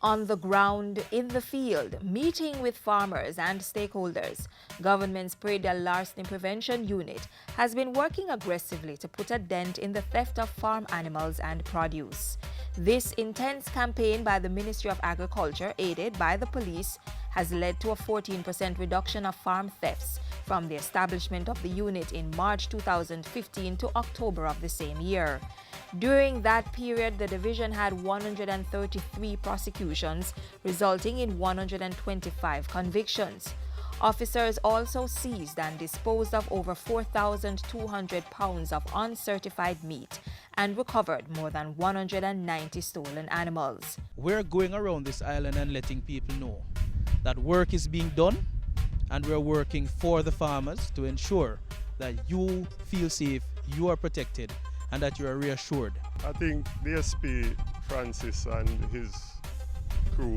On the ground, in the field, meeting with farmers and stakeholders, government's Praedial Larceny Prevention Unit has been working aggressively to put a dent in the theft of farm animals and produce. This intense campaign by the Ministry of Agriculture, aided by the police, has led to a 14% reduction of farm thefts from the establishment of the unit in March 2015 to October of the same year. During that period, the division had 133 prosecutions, resulting in 125 convictions. Officers also seized and disposed of over 4,200 pounds of uncertified meat and recovered more than 190 stolen animals. We're going around this island and letting people know that work is being done, and we're working for the farmers to ensure that you feel safe, you are protected, and that you are reassured. I think DSP Francis and his crew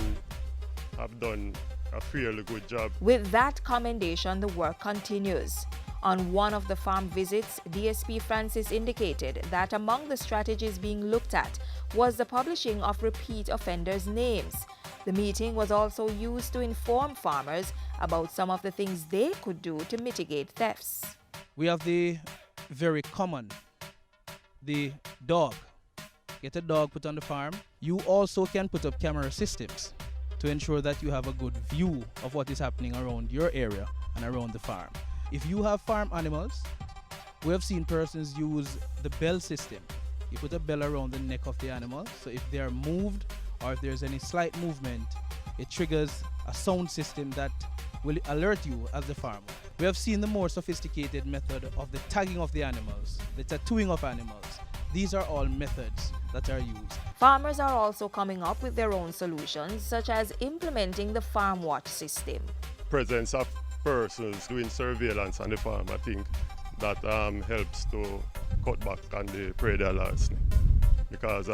have done a fairly good job. With that commendation, the work continues. On one of the farm visits, DSP Francis indicated that among the strategies being looked at was the publishing of repeat offenders' names. The meeting was also used to inform farmers about some of the things they could do to mitigate thefts. We have the very common, the dog. Get a dog put on the farm. You also can put up camera systems to ensure that you have a good view of what is happening around your area and around the farm. If you have farm animals, we have seen persons use the bell system. You put a bell around the neck of the animal, so if they are moved or if there's any slight movement, it triggers a sound system that will alert you as the farmer. We have seen the more sophisticated method of the tagging of the animals, the tattooing of animals. These are all methods that are used. Farmers are also coming up with their own solutions, such as implementing the farm watch system. Presence of persons doing surveillance on the farm, I think that helps to cut back on the Praedial Larceny, because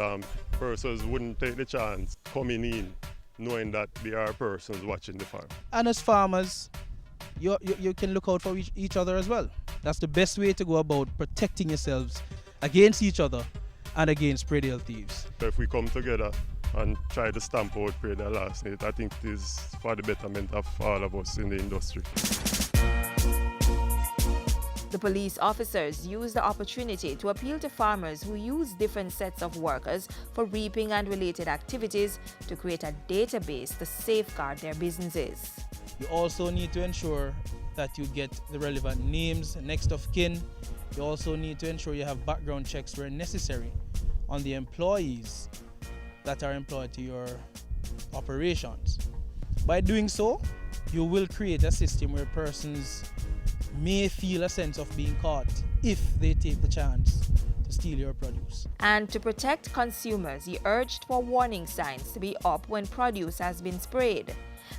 persons wouldn't take the chance coming in knowing that there are persons watching the farm. And as farmers, you can look out for each other as well. That's the best way to go about protecting yourselves against each other and against Praedial thieves. If we come together and try to stamp out Praedial Larceny, I think it is for the betterment of all of us in the industry. The police officers used the opportunity to appeal to farmers who use different sets of workers for reaping and related activities to create a database to safeguard their businesses. You also need to ensure that you get the relevant names, next of kin. You also need to ensure you have background checks where necessary on the employees that are employed to your operations. By doing so, you will create a system where persons may feel a sense of being caught if they take the chance to steal your produce. And to protect consumers, he urged for warning signs to be up when produce has been sprayed.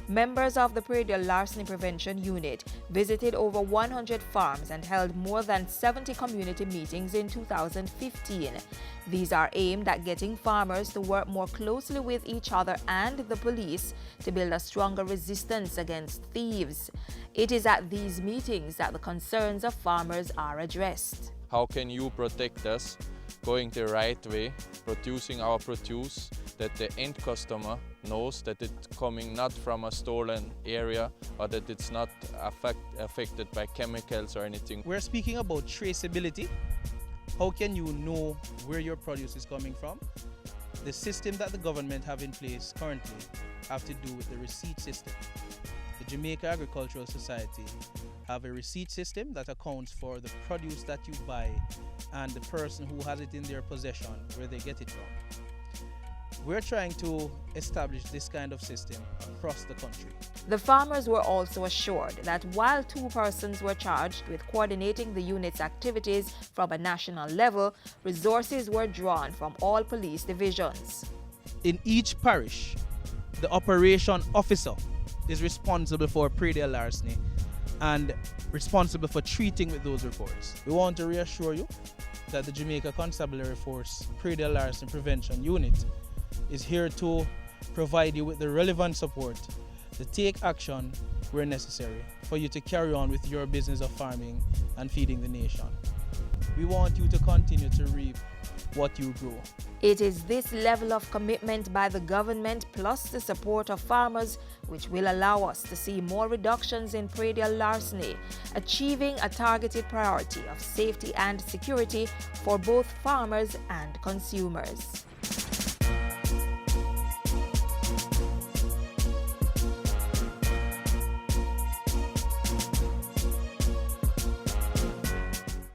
Members of the Praedial Larceny Prevention Unit visited over 100 farms and held more than 70 community meetings in 2015. These are aimed at getting farmers to work more closely with each other and the police to build a stronger resistance against thieves. It is at these meetings that the concerns of farmers are addressed. How can you protect us going the right way, producing our produce, that the end customer knows that it's coming not from a stolen area or that it's not affected by chemicals or anything. We're speaking about traceability. How can you know where your produce is coming from? The system that the government have in place currently have to do with the receipt system. The Jamaica Agricultural Society have a receipt system that accounts for the produce that you buy and the person who has it in their possession, where they get it from. We're trying to establish this kind of system across the country. The farmers were also assured that while 2 persons were charged with coordinating the unit's activities from a national level, resources were drawn from all police divisions. In each parish, the operation officer is responsible for Praedial Larceny and responsible for treating with those reports. We want to reassure you that the Jamaica Constabulary Force Praedial Larceny Prevention Unit is here to provide you with the relevant support to take action where necessary for you to carry on with your business of farming and feeding the nation. We want you to continue to reap what you grow. It is this level of commitment by the government plus the support of farmers which will allow us to see more reductions in Praedial larceny, achieving a targeted priority of safety and security for both farmers and consumers.